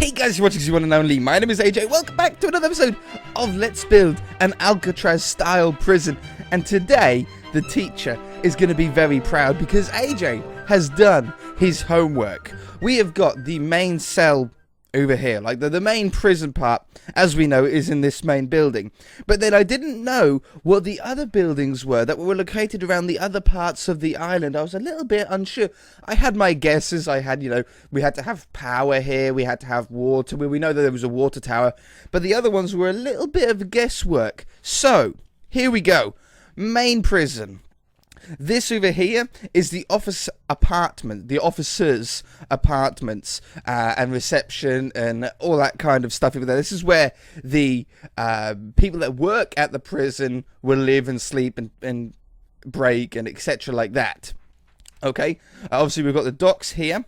Hey guys, you're watching the one and only. My name is AJ. Welcome back to another episode of Let's Build an Alcatraz style prison. And today, the teacher is going to be very proud because AJ has done his homework. We have got the main cell over here, like the main prison part, as we know, is in this main building. But then I didn't know what the other buildings were that were located around the other parts of the island. I was a little bit unsure. I had my guesses. I had, we had to have power here. We had to have water. We know that there was a water tower. But the other ones were a little bit of guesswork. So, here we go. Main prison. This over here is the office apartment, the officers' apartments and reception and all that kind of stuff over there. This is where the people that work at the prison will live and sleep and break and etc. like that. Okay, obviously we've got the docks here.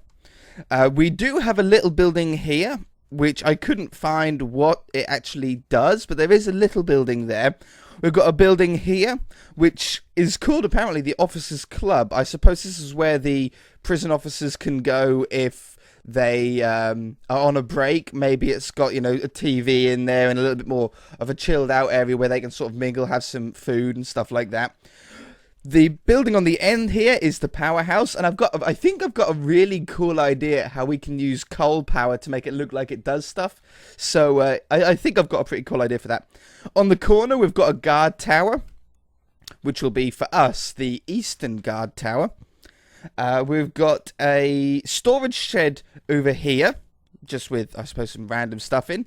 We do have a little building here, which I couldn't find what it actually does, but there is a little building there. We've got a building here, which is called apparently the Officers' Club. I suppose this is where the prison officers can go if they are on a break. Maybe it's got, a TV in there and a little bit more of a chilled out area where they can sort of mingle, have some food and stuff like that. The building on the end here is the powerhouse, and I think I've got a really cool idea how we can use coal power to make it look like it does stuff. So I think I've got a pretty cool idea for that. On the corner, we've got a guard tower, which will be for us the eastern guard tower. We've got a storage shed over here, just with, I suppose, some random stuff in.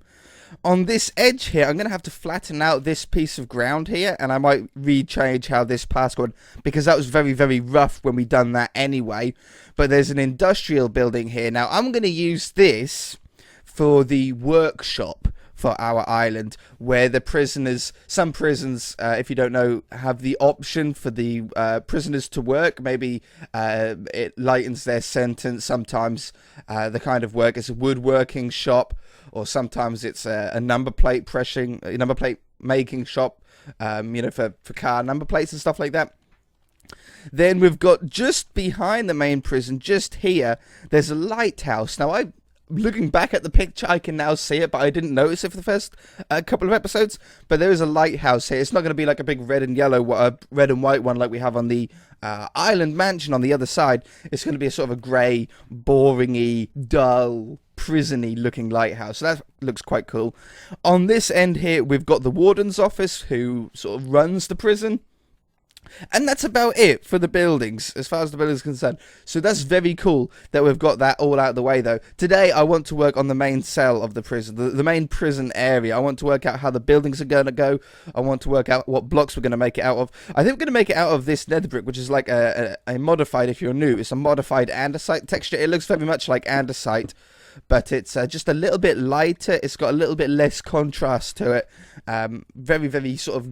On this edge here, I'm going to have to flatten out this piece of ground here, and I might rechange how this path's going, because that was very, very rough when we done that anyway. But there's an industrial building here. Now, I'm going to use this for the workshop for our island, where the prisoners, some prisons, if you don't know, have the option for the prisoners to work. Maybe it lightens their sentence. Sometimes the kind of work is a woodworking shop, or sometimes it's a number plate making shop, for car number plates and stuff like that. Then we've got just behind the main prison, just here, there's a lighthouse. Now, looking back at the picture, I can now see it, but I didn't notice it for the first couple of episodes. But there is a lighthouse here. It's not going to be like a big red and white one like we have on the island mansion on the other side. It's going to be a sort of a grey, boring-y, dull, prison-y looking lighthouse. So that looks quite cool. On this end here, we've got the warden's office, who sort of runs the prison. And that's about it for the buildings, as far as the buildings are concerned. So that's very cool that we've got that all out of the way, though. Today, I want to work on the main cell of the prison, the main prison area. I want to work out how the buildings are going to go. I want to work out what blocks we're going to make it out of. I think we're going to make it out of this nether brick, which is like a modified, if you're new, it's a modified andesite texture. It looks very much like andesite, but it's just a little bit lighter. It's got a little bit less contrast to it. Very, very sort of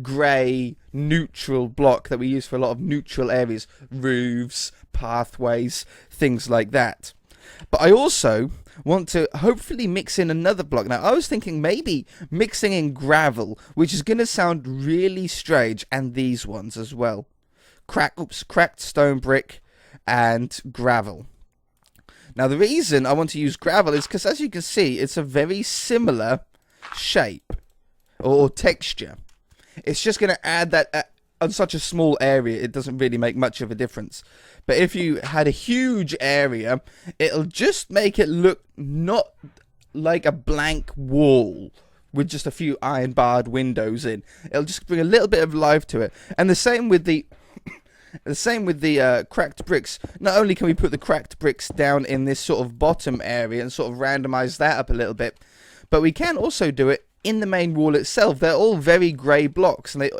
grey neutral block that we use for a lot of neutral areas, roofs, pathways, things like that. But I also want to hopefully mix in another block. Now, I was thinking maybe mixing in gravel, which is going to sound really strange, and these ones as well. Cracked stone brick and gravel. Now, the reason I want to use gravel is because, as you can see, it's a very similar shape or texture. It's just going to add that on such a small area, it doesn't really make much of a difference. But if you had a huge area, it'll just make it look not like a blank wall with just a few iron-barred windows in. It'll just bring a little bit of life to it. And the same with the cracked bricks. Not only can we put the cracked bricks down in this sort of bottom area and sort of randomize that up a little bit, but we can also do it in the main wall itself. They're all very grey blocks, and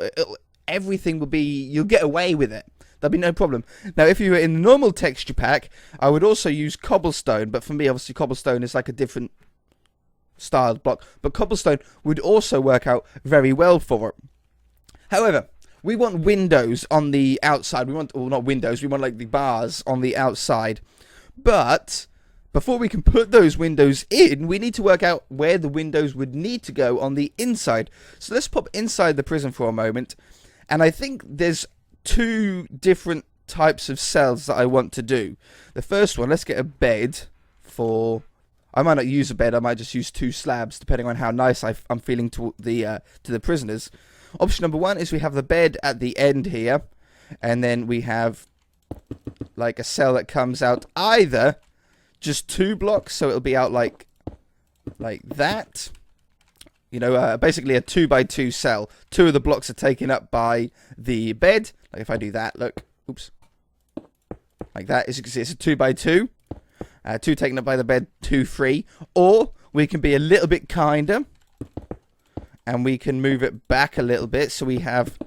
everything will be, you'll get away with it. There'll be no problem. Now, if you were in the normal texture pack, I would also use cobblestone, but for me, obviously, cobblestone is like a different styled block, but cobblestone would also work out very well for it. However, we want windows on the outside. We want, well, not windows, we want like the bars on the outside. But before we can put those windows in, we need to work out where the windows would need to go on the inside. So let's pop inside the prison for a moment. And I think there's two different types of cells that I want to do. The first one, let's get a bed for I might not use a bed. I might just use 2 slabs, depending on how nice I'm feeling to the prisoners. Option number 1 is we have the bed at the end here, and then we have like a cell that comes out either just 2 blocks, so it'll be out like that. You know, basically a 2x2 cell. 2 of the blocks are taken up by the bed. Like if I do that, look, oops, like that. As you can see, it's a 2x2. 2 taken up by the bed, 2 free. Or we can be a little bit kinder, and we can move it back a little bit, so we have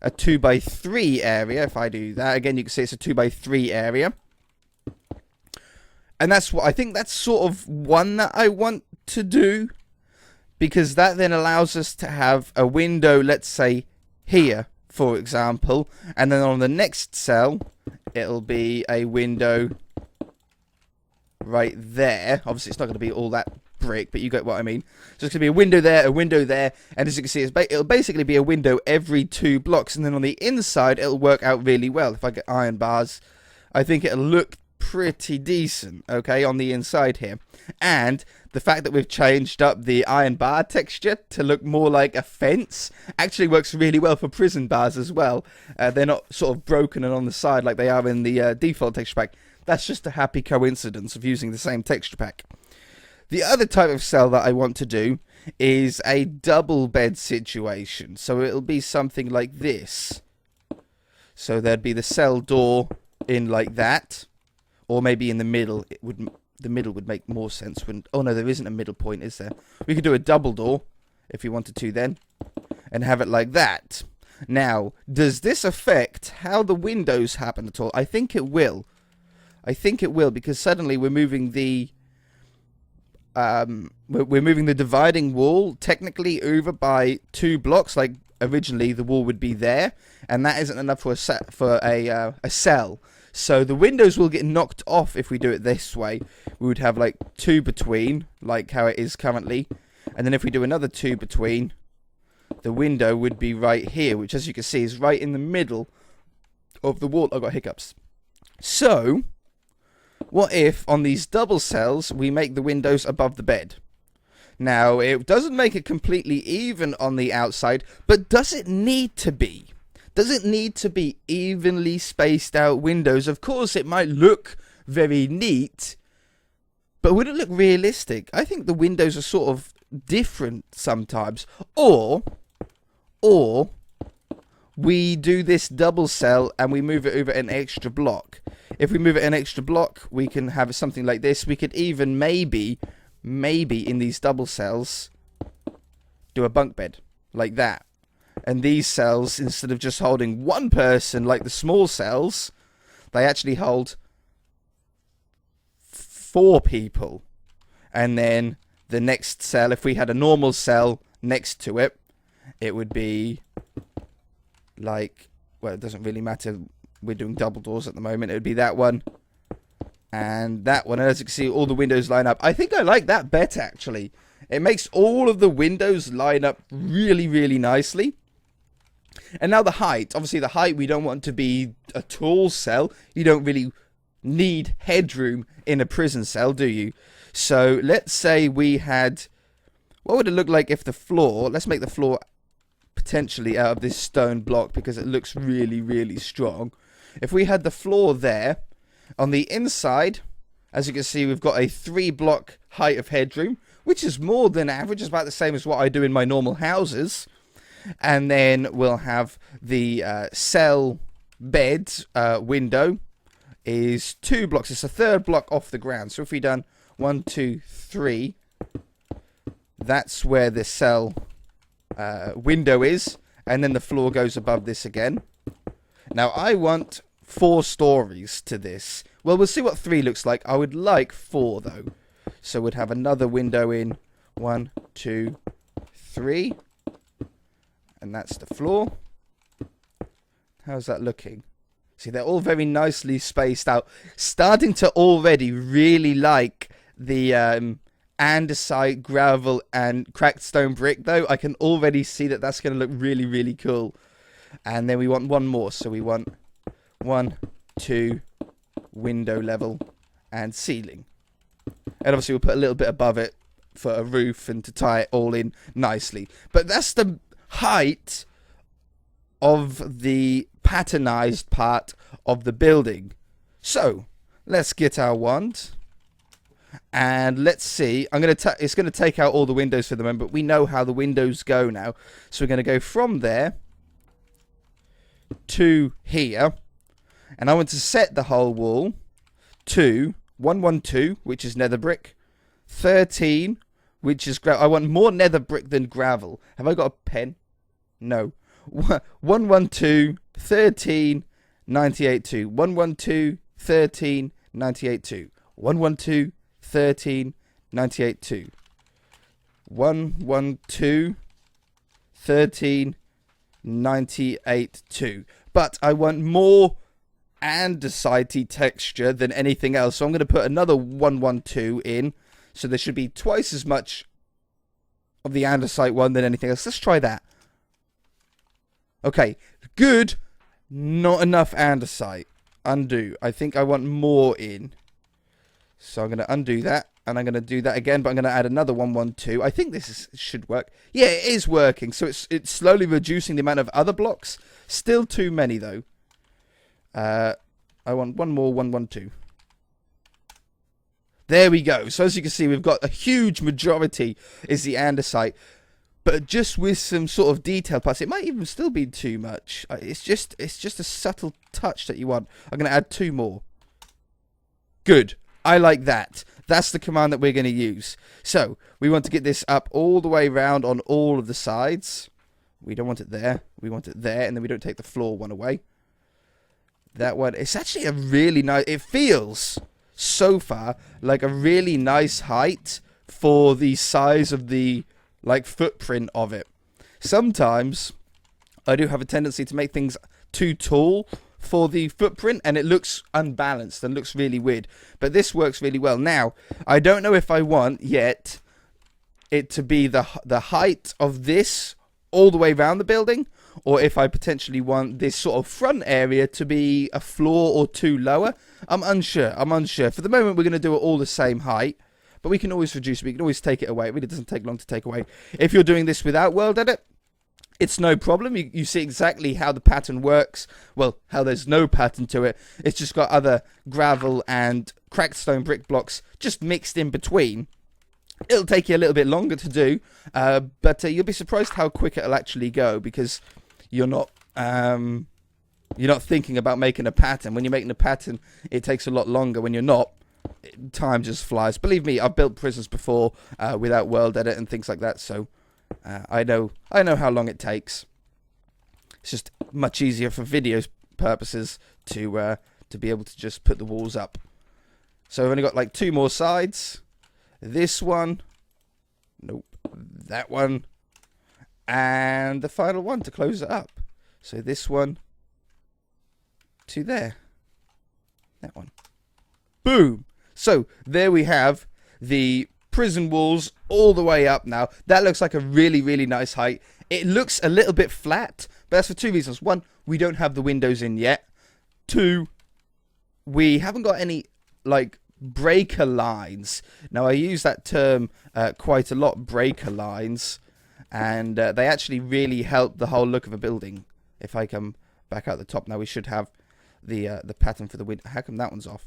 a 2x3 area. If I do that again, you can see it's a 2x3 area. And that's what I think, that's sort of one that I want to do, because that then allows us to have a window, let's say here, for example, and then on the next cell it'll be a window right there. Obviously it's not going to be all that brick, but you get what I mean. So it's going to be a window there, and as you can see, it'll basically be a window every 2 blocks, and then on the inside it'll work out really well. If I get iron bars, I think it'll look pretty decent, okay, on the inside here. And the fact that we've changed up the iron bar texture to look more like a fence actually works really well for prison bars as well. They're not sort of broken and on the side like they are in the default texture pack. That's just a happy coincidence of using the same texture pack. The other type of cell that I want to do is a double bed situation. So it'll be something like this. So there'd be the cell door in like that, or maybe in the middle. The middle would make more sense. Oh no, there isn't a middle point, is there? We could do a double door if you wanted to then, and have it like that. Now, does this affect how the windows happen at all? I think it will. I think it will, because suddenly we're moving the dividing wall technically over by 2 blocks. Like originally the wall would be there, and that isn't enough for a cell. So the windows will get knocked off if we do it this way. We would have like 2 between, like how it is currently. And then if we do another 2 between, the window would be right here, which as you can see is right in the middle of the wall. I've got hiccups. So, what if on these double cells we make the windows above the bed? Now, it doesn't make it completely even on the outside, but does it need to be? Does it need to be evenly spaced out windows? Of course, it might look very neat, but would it look realistic? I think the windows are sort of different sometimes. Or we do this double cell and we move it over an extra block. If we move it an extra block, we can have something like this. We could even maybe in these double cells do a bunk bed like that. And these cells, instead of just holding 1 person like the small cells, they actually hold 4 people. And then the next cell, if we had a normal cell next to it, it would be like, well, it doesn't really matter. We're doing double doors at the moment. It would be that one and that one. And as you can see, all the windows line up. I think I like that better, actually. It makes all of the windows line up really, really nicely. And now the height. Obviously, the height, we don't want to be a tall cell. You don't really need headroom in a prison cell, do you? So let's say we had... What would it look like if the floor... Let's make the floor potentially out of this stone block because it looks really, really strong. If we had the floor there, on the inside, as you can see, we've got a 3-block height of headroom, which is more than average. It's about the same as what I do in my normal houses. And then we'll have the cell bed window is 2 blocks. It's a 3rd block off the ground. So if we done 1, 2, 3, that's where the cell window is. And then the floor goes above this again. Now I want 4 stories to this. Well, we'll see what 3 looks like. I would like 4 though. So we'd have another window in 1, 2, 3. And that's the floor. How's that looking? See, they're all very nicely spaced out. Starting to already really like the andesite, gravel, and cracked stone brick, though. I can already see that that's going to look really, really cool. And then we want 1 more. So we want 1, 2, window level, and ceiling. And obviously we'll put a little bit above it for a roof and to tie it all in nicely. But that's the height of the patternized part of the building. So let's get our wand and let's see. It's going to take out all the windows for the moment, but we know how the windows go now. So we're going to go from there to here, and I want to set the whole wall to 112, which is nether brick, 13, which is gravel. I want more nether brick than gravel. Have I got a pen? No. 112, 13, 98, 2. 112, 13, 98, 2. 112, 13, 98, 2. 112, 13, 98, 2. But I want more andesite texture than anything else, so I'm going to put another 112 in, so there should be twice as much of the andesite one than anything else. Let's try that. Okay, good. Not enough andesite. Undo. I think I want more in, so I'm going to undo that, and I'm going to do that again, but I'm going to add another 112. I think this should work. Yeah, it is working, so it's slowly reducing the amount of other blocks. Still too many, though. I want one more 112. There we go. So as you can see, we've got a huge majority is the andesite, but just with some sort of detail parts, it might even still be too much. It's just a subtle touch that you want. I'm going to add 2 more. Good. I like that. That's the command that we're going to use. So we want to get this up all the way around on all of the sides. We don't want it there. We want it there, and then we don't take the floor one away. That one. It's actually a really nice. It feels so far like a really nice height for the size of the footprint of it. Sometimes I do have a tendency to make things too tall for the footprint, and it looks unbalanced and looks really weird. But this works really well. Now, I don't know if I want yet it to be the height of this all the way around the building, or if I potentially want this sort of front area to be a floor or 2 lower. I'm unsure. For the moment, we're going to do it all the same height, but we can always reduce it. We can always take it away. It really doesn't take long to take away. If you're doing this without World Edit, it's no problem. You see exactly how the pattern works. Well, how there's no pattern to it. It's just got other gravel and cracked stone brick blocks just mixed in between. It'll take you a little bit longer to do, but you'll be surprised how quick it'll actually go, because you're not thinking about making a pattern. When you're making a pattern, it takes a lot longer. When you're not, time just flies. Believe me, I've built prisons before without World Edit and things like that, so I know how long it takes. It's just much easier for videos purposes to be able to just put the walls up. So I've only got 2 more sides. This one, nope, that one, and the final one to close it up. So this one to there, that one, boom. So there we have the prison walls all the way up now. That looks like a really, really nice height. It looks a little bit flat, but that's for 2 reasons. 1, we don't have the windows in yet. 2, we haven't got any breaker lines. Now I use that term quite a lot, breaker lines, and they actually really help the whole look of a building. If I come back out the top now, we should have the pattern for the window. How come that one's off?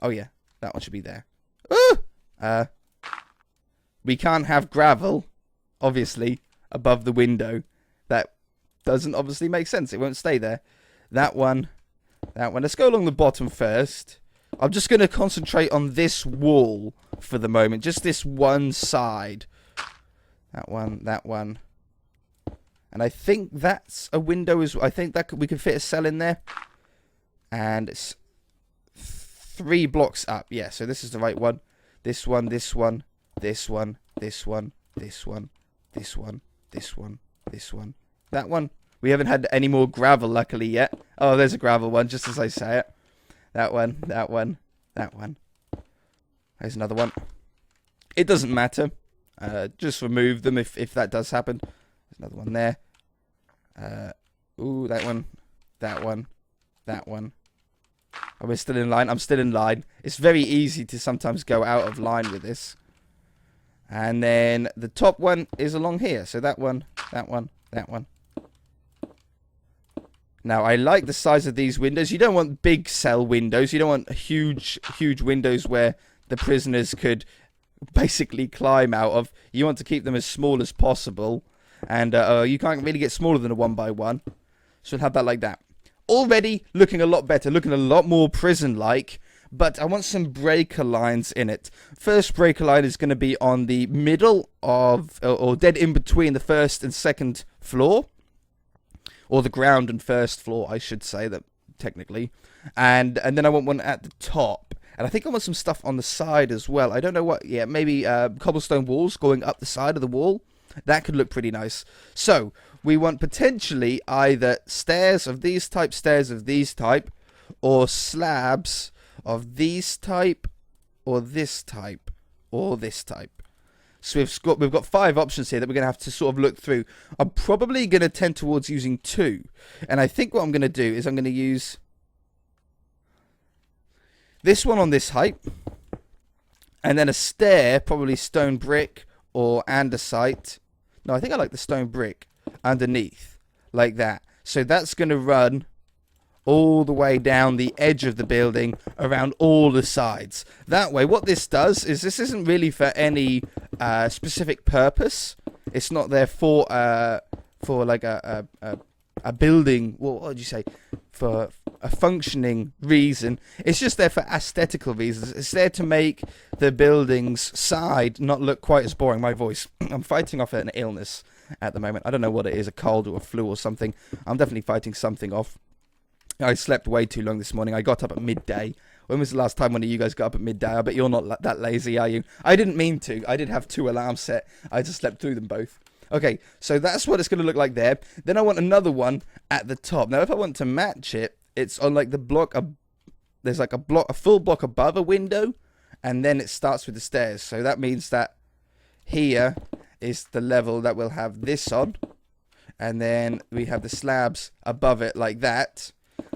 Oh yeah, that one should be there. Ooh! We can't have gravel, obviously, above the window. That doesn't obviously make sense. It won't stay there. That one, that one. Let's go along the bottom first. I'm just going to concentrate on this wall for the moment. Just this one side. That one, that one. And I think that's a window as well. I think that we can fit a cell in there. And it's 3 blocks up. Yeah, so this is the right one. This one, this one, this one, this one, this one, this one, this one, this one. That one. We haven't had any more gravel, luckily, yet. Oh, there's a gravel one, just as I say it. That one, that one, that one. There's another one. It doesn't matter. Just remove them if that does happen. There's another one there. Ooh, that one, that one, that one, Are we still in line? I'm still in line. It's very easy to sometimes go out of line with this. And then the top one is along here. So that one, that one, that one. Now, I like the size of these windows. You don't want big cell windows. You don't want huge, huge windows where the prisoners could basically climb out of. You want to keep them as small as possible. And you can't really get smaller than a 1x1. So we'll have that like that. Already looking a lot better. Looking a lot more prison-like. But I want some breaker lines in it. First breaker line is going to be on the middle of, or dead in between the first and second floor. Or the ground and first floor, I should say, that technically. And then I want one at the top. And I think I want some stuff on the side as well. I don't know what, yeah, maybe cobblestone walls going up the side of the wall. That could look pretty nice. So, we want potentially either stairs of these type, or slabs of these type, or this type, or this type. So we've got 5 options here that we're going to have to sort of look through. I'm probably going to tend towards using 2. And I think what I'm going to do is I'm going to use this one on this height. And then a stair, probably stone brick or andesite. No, I think I like the stone brick underneath. Like that. So that's going to run all the way down the edge of the building around all the sides. That way, what this does is this isn't really for any specific purpose. It's not there for like a building. What would you say? For a functioning reason. It's just there for aesthetical reasons. It's there to make the building's side not look quite as boring. My voice. I'm fighting off an illness at the moment. I don't know what it is, a cold or a flu or something. I'm definitely fighting something off. I slept way too long this morning. I got up at midday. When was the last time one of you guys got up at midday? I bet you're not that lazy, are you? I didn't mean to. I did have 2 alarms set. I just slept through them both. Okay, so that's what it's going to look like there. Then I want another one at the top. Now, if I want to match it, it's on like the block. There's like a full block above a window. And then it starts with the stairs. So that means that here is the level that we'll have this on. And then we have the slabs above it like that.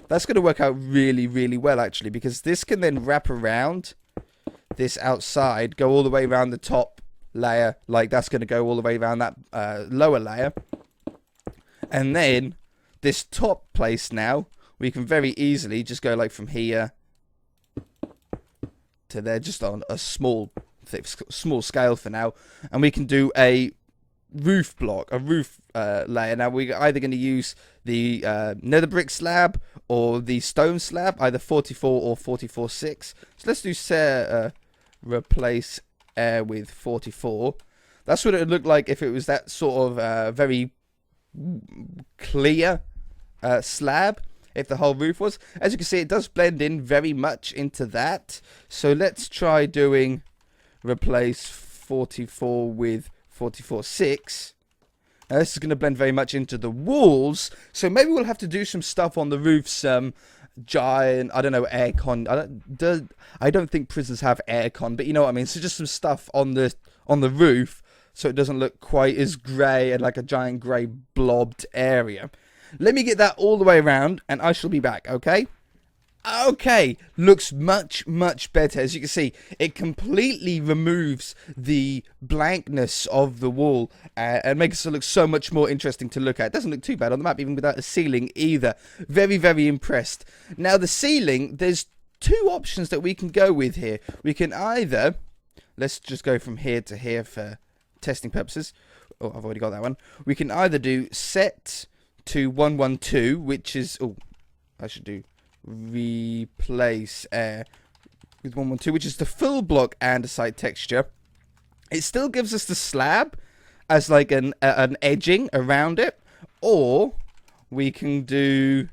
That's going to work out really, really well, actually, because this can then wrap around this outside, go all the way around the top layer, like that's going to go all the way around that lower layer. And then this top place now, we can very easily just go like from here to there, just on a small scale for now. And we can do a roof block, a roof layer. Now we're either going to use the nether brick slab or the stone slab, either 44 or 44.6. So let's do replace air with 44. That's what it would look like if it was that sort of very clear slab, if the whole roof was. As you can see, it does blend in very much into that. So let's try doing replace 44 with 44.6. Now this is going to blend very much into the walls, so maybe we'll have to do some stuff on the roof, some giant, I don't know, aircon. I don't think prisons have aircon, but you know what I mean. So just some stuff on the roof, so it doesn't look quite as grey and like a giant grey blobbed area. Let me get that all the way around, and I shall be back. Okay. Okay, looks much, much better. As you can see, it completely removes the blankness of the wall and makes it look so much more interesting to look at. It doesn't look too bad on the map, even without a ceiling either. Very, very impressed. Now, the ceiling, there's 2 options that we can go with here. We can either, let's just go from here to here for testing purposes. Oh, I've already got that one. We can either do set to 112, which is, oh, I should do replace air with 112, which is the full block andesite texture. It still gives us the slab as like an edging around it, or we can do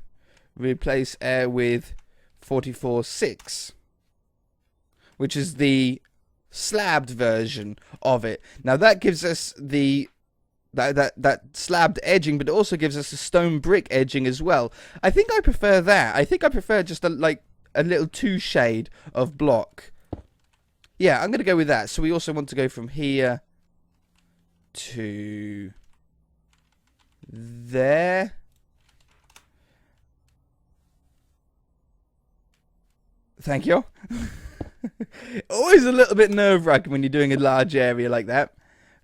replace air with 44.6, which is the slabbed version of it. Now that gives us the that slabbed edging, but it also gives us a stone brick edging as well. I think I prefer that. I think I prefer just a little 2 shade of block. Yeah, I'm going to go with that. So we also want to go from here to there. Thank you. Always a little bit nerve-wracking when you're doing a large area like that.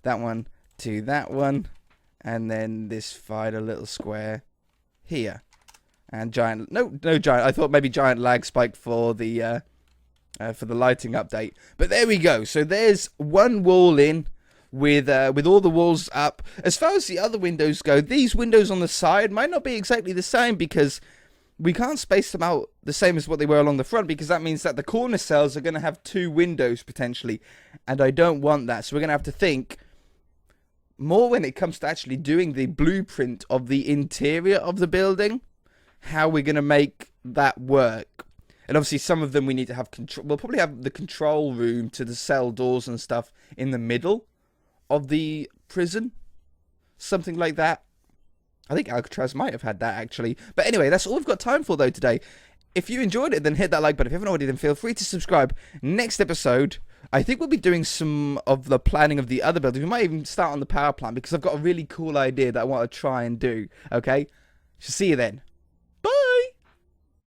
That one to that one. And then this final little square here. And giant... No giant. I thought maybe giant lag spike for the lighting update. But there we go. So there's one wall in with all the walls up. As far as the other windows go, these windows on the side might not be exactly the same because we can't space them out the same as what they were along the front, because that means that the corner cells are going to have 2 windows potentially, and I don't want that. So we're going to have to think more when it comes to actually doing the blueprint of the interior of the building, how we're going to make that work. And obviously some of them we need to have control. We'll probably have the control room to the cell doors and stuff in the middle of the prison, something like that. I think Alcatraz might have had that, actually. But anyway, that's all we've got time for, though, today. If you enjoyed it, then hit that like button. If you haven't already, then feel free to subscribe. Next episode, I think we'll be doing some of the planning of the other buildings. We might even start on the power plant, because I've got a really cool idea that I want to try and do. Okay? So see you then.